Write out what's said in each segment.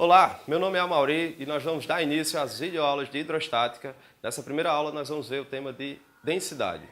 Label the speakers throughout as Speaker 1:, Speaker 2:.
Speaker 1: Olá, meu nome é Amaury e nós vamos dar início às videoaulas de hidrostática. Nessa primeira aula nós vamos ver o tema de densidade.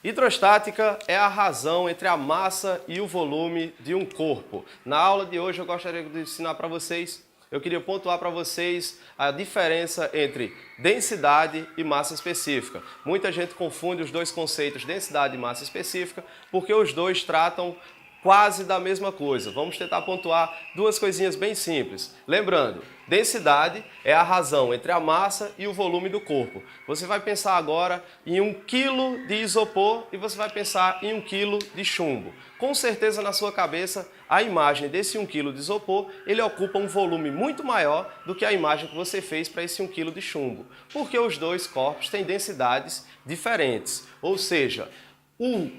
Speaker 1: Hidrostática é a razão entre a massa e o volume de um corpo. Na aula de hoje eu gostaria de ensinar para vocês, eu queria pontuar para vocês a diferença entre densidade e massa específica. Muita gente confunde os dois conceitos, densidade e massa específica, porque os dois tratam quase da mesma coisa. Vamos tentar pontuar duas coisinhas bem simples. Lembrando, densidade é a razão entre a massa e o volume do corpo. Você vai pensar agora em 1 kg de isopor e você vai pensar em 1 kg de chumbo. Com certeza na sua cabeça a imagem desse 1 kg de isopor, ele ocupa um volume muito maior do que a imagem que você fez para esse 1 kg de chumbo. Porque os dois corpos têm densidades diferentes. Ou seja, o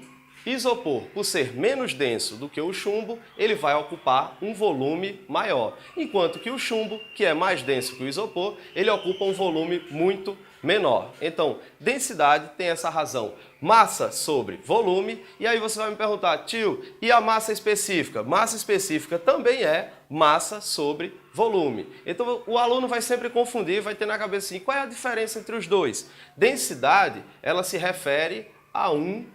Speaker 1: isopor, por ser menos denso do que o chumbo, ele vai ocupar um volume maior. Enquanto que o chumbo, que é mais denso que o isopor, ele ocupa um volume muito menor. Então, densidade tem essa razão, massa sobre volume. E aí você vai me perguntar, tio, e a massa específica? Massa específica também é massa sobre volume. Então, o aluno vai sempre confundir, vai ter na cabeça assim, qual é a diferença entre os dois? Densidade, ela se refere a um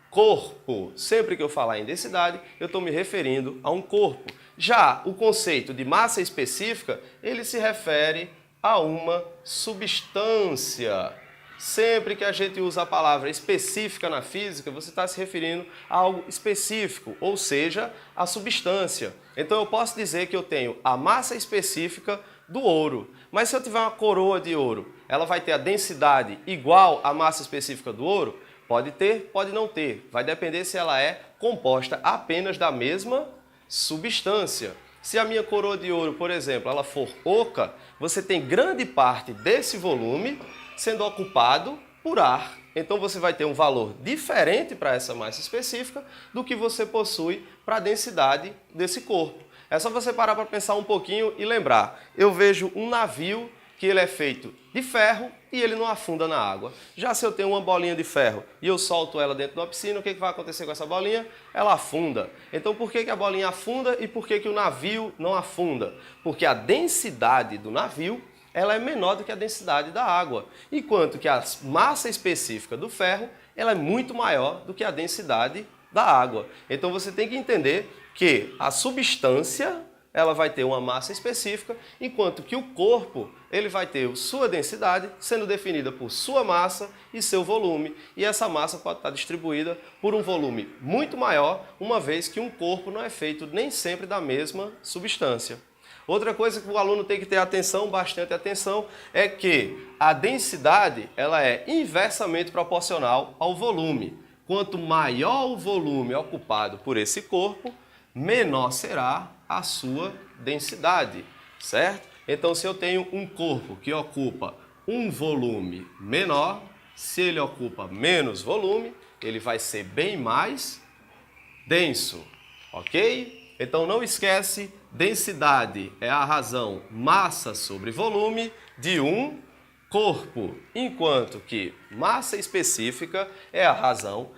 Speaker 1: corpo. Sempre que eu falar em densidade, eu estou me referindo a um corpo. Já o conceito de massa específica, ele se refere a uma substância. Sempre que a gente usa a palavra específica na física, você está se referindo a algo específico, ou seja, a substância. Então eu posso dizer que eu tenho a massa específica do ouro. Mas se eu tiver uma coroa de ouro, ela vai ter a densidade igual à massa específica do ouro? Pode ter, pode não ter. Vai depender se ela é composta apenas da mesma substância. Se a minha coroa de ouro, por exemplo, ela for oca, você tem grande parte desse volume sendo ocupado por ar. Então você vai ter um valor diferente para essa massa específica do que você possui para a densidade desse corpo. É só você parar para pensar um pouquinho e lembrar. Eu vejo um navio que ele é feito de ferro e ele não afunda na água. Já se eu tenho uma bolinha de ferro e eu solto ela dentro de uma piscina, o que vai acontecer com essa bolinha? Ela afunda. Então por que a bolinha afunda e por que o navio não afunda? Porque a densidade do navio ela é menor do que a densidade da água, enquanto que a massa específica do ferro ela é muito maior do que a densidade da água. Então você tem que entender que a substância ela vai ter uma massa específica, enquanto que o corpo ele vai ter sua densidade sendo definida por sua massa e seu volume. E essa massa pode estar distribuída por um volume muito maior, uma vez que um corpo não é feito nem sempre da mesma substância. Outra coisa que o aluno tem que ter atenção, bastante atenção, é que a densidade ela é inversamente proporcional ao volume. Quanto maior o volume ocupado por esse corpo, menor será a sua densidade, certo? Então, se eu tenho um corpo que ocupa um volume menor, se ele ocupa menos volume, ele vai ser bem mais denso, ok? Então, não esquece, densidade é a razão massa sobre volume de um corpo, enquanto que massa específica é a razão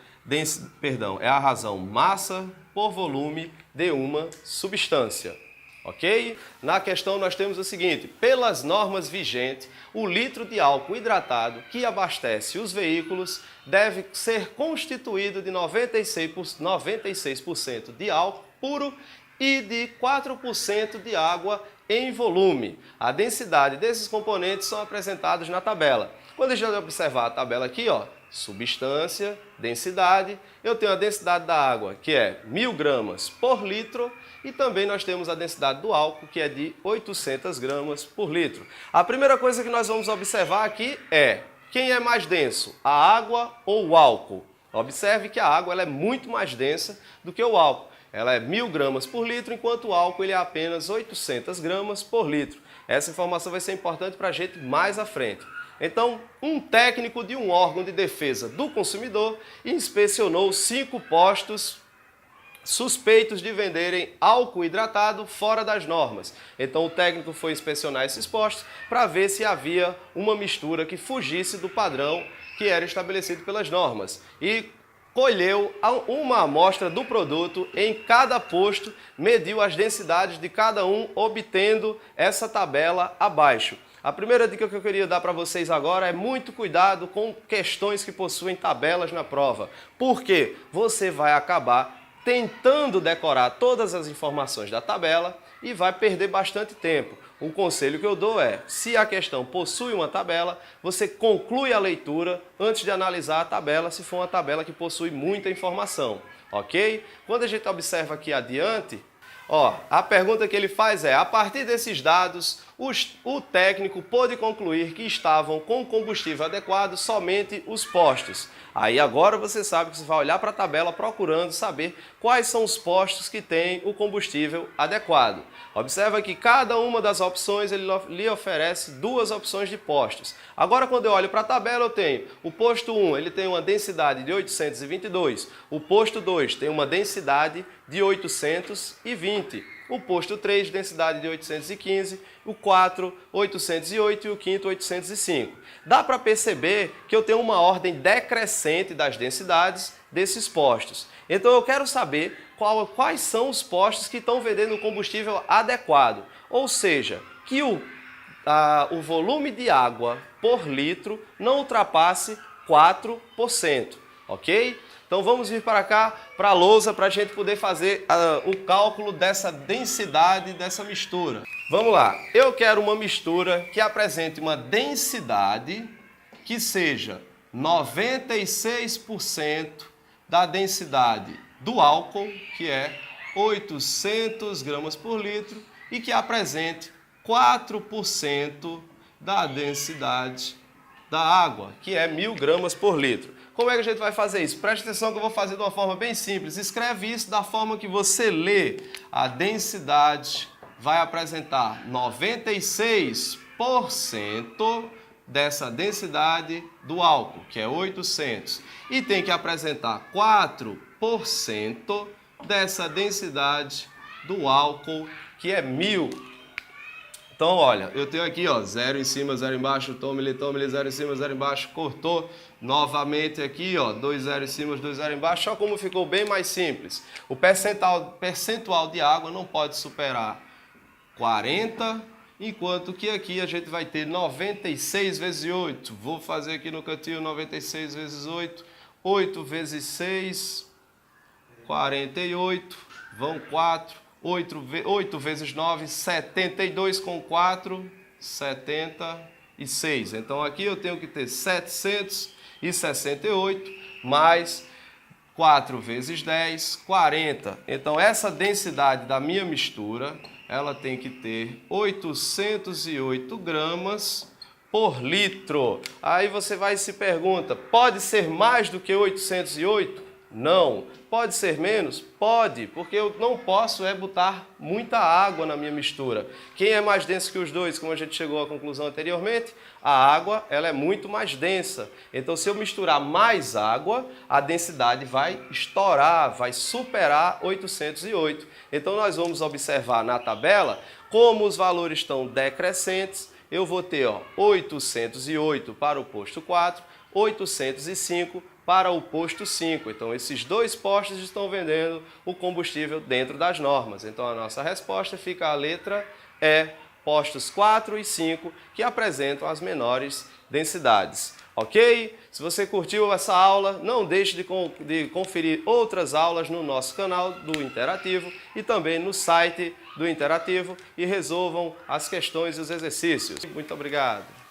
Speaker 1: massa por volume de uma substância, ok? Na questão nós temos o seguinte, pelas normas vigentes, o litro de álcool hidratado que abastece os veículos deve ser constituído de 96% de álcool puro e de 4% de água em volume. A densidade desses componentes são apresentados na tabela. Quando a gente observar a tabela aqui, ó, substância, densidade, eu tenho a densidade da água, que é 1000 gramas por litro, e também nós temos a densidade do álcool, que é de 800 gramas por litro. A primeira coisa que nós vamos observar aqui é quem é mais denso, a água ou o álcool? Observe que a água ela é muito mais densa do que o álcool. Ela é 1000 gramas por litro, enquanto o álcool ele é apenas 800 gramas por litro. Essa informação vai ser importante para a gente mais à frente. Então, um técnico de um órgão de defesa do consumidor inspecionou 5 postos suspeitos de venderem álcool hidratado fora das normas. Então o técnico foi inspecionar esses postos para ver se havia uma mistura que fugisse do padrão que era estabelecido pelas normas. E colheu uma amostra do produto em cada posto, mediu as densidades de cada um, obtendo essa tabela abaixo. A primeira dica que eu queria dar para vocês agora é muito cuidado com questões que possuem tabelas na prova, porque você vai acabar tentando decorar todas as informações da tabela e vai perder bastante tempo. Um conselho que eu dou é, se a questão possui uma tabela, você conclui a leitura antes de analisar a tabela, se for uma tabela que possui muita informação, ok? Quando a gente observa aqui adiante, a pergunta que ele faz é, a partir desses dados, o técnico pôde concluir que estavam com combustível adequado somente os postos. Aí agora você sabe que você vai olhar para a tabela procurando saber quais são os postos que têm o combustível adequado. Observa que cada uma das opções ele lhe oferece duas opções de postos. Agora quando eu olho para a tabela eu tenho o posto 1, ele tem uma densidade de 822, o posto 2 tem uma densidade de 820. O posto 3, densidade de 815, o 4, 808 e o quinto, 805. Dá para perceber que eu tenho uma ordem decrescente das densidades desses postos. Então eu quero saber quais são os postos que estão vendendo o combustível adequado. Ou seja, que o volume de água por litro não ultrapasse 4%, ok? Então vamos vir para cá, para a lousa, para a gente poder fazer o cálculo dessa densidade dessa mistura. Vamos lá, eu quero uma mistura que apresente uma densidade que seja 96% da densidade do álcool, que é 800 gramas por litro, e que apresente 4% da densidade da água, que é 1000 gramas por litro. Como é que a gente vai fazer isso? Preste atenção que eu vou fazer de uma forma bem simples. Escreve isso da forma que você lê. A densidade vai apresentar 96% dessa densidade do álcool, que é 800. E tem que apresentar 4% dessa densidade do álcool, que é 1000. Então, olha, eu tenho aqui, 0 em cima, 0 embaixo, tome-lhe, 0 em cima, 0 embaixo, cortou. Novamente aqui, 2 0 em cima, 2 0 embaixo, só como ficou bem mais simples. O percentual de água não pode superar 40, enquanto que aqui a gente vai ter 96 vezes 8. Vou fazer aqui no cantinho 96 vezes 8. 8 vezes 6, 48, vão 4. 8 vezes 9, 72 com 4, 76. Então aqui eu tenho que ter 768 mais 4 vezes 10, 40. Então essa densidade da minha mistura, ela tem que ter 808 gramas por litro. Aí você vai e se pergunta, pode ser mais do que 808? Não. Pode ser menos? Pode, porque eu não posso botar muita água na minha mistura. Quem é mais denso que os dois, como a gente chegou à conclusão anteriormente? A água, ela é muito mais densa. Então, se eu misturar mais água, a densidade vai estourar, vai superar 808. Então, nós vamos observar na tabela, como os valores estão decrescentes, eu vou ter 808 para o posto 4, 805 para o posto 5. Então, esses dois postos estão vendendo o combustível dentro das normas. Então, a nossa resposta fica a letra E, postos 4 e 5, que apresentam as menores densidades. Ok? Se você curtiu essa aula, não deixe de conferir outras aulas no nosso canal do Interativo e também no site do Interativo e resolvam as questões e os exercícios. Muito obrigado!